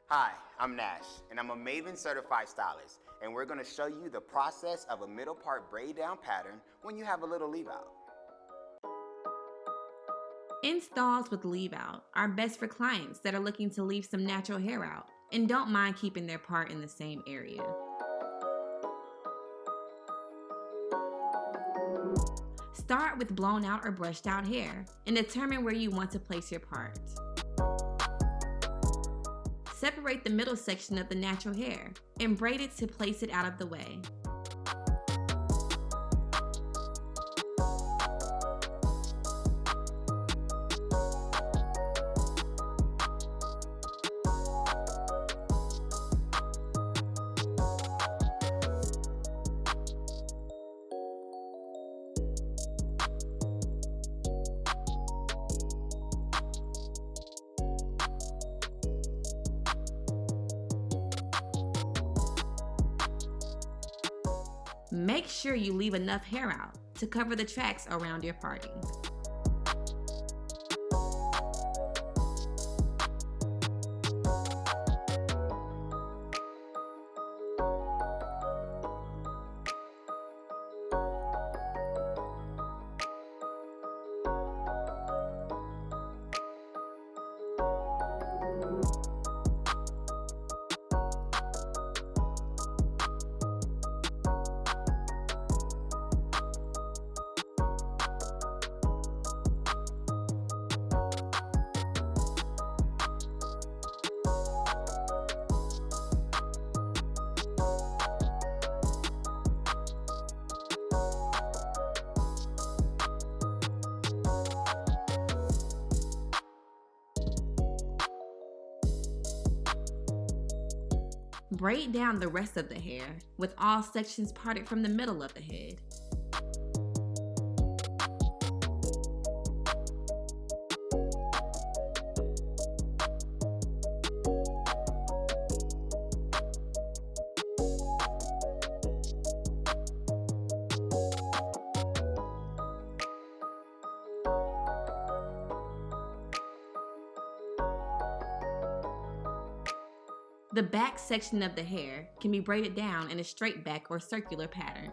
Hi, I'm Nash, and I'm a Mayvenn certified stylist, and we're going to show you the process of a middle part braid down pattern when you have a little leave out. Installs with leave out are best for clients that are looking to leave some natural hair out and don't mind keeping their part in the same area. Start with blown out or brushed out hair and determine where you want to place your part. Separate the middle section of the natural hair and braid it to place it out of the way. Make sure you leave enough hair out to cover the tracks around your parting. Braid down the rest of the hair with all sections parted from the middle of the head. The back section of the hair can be braided down in a straight back or circular pattern.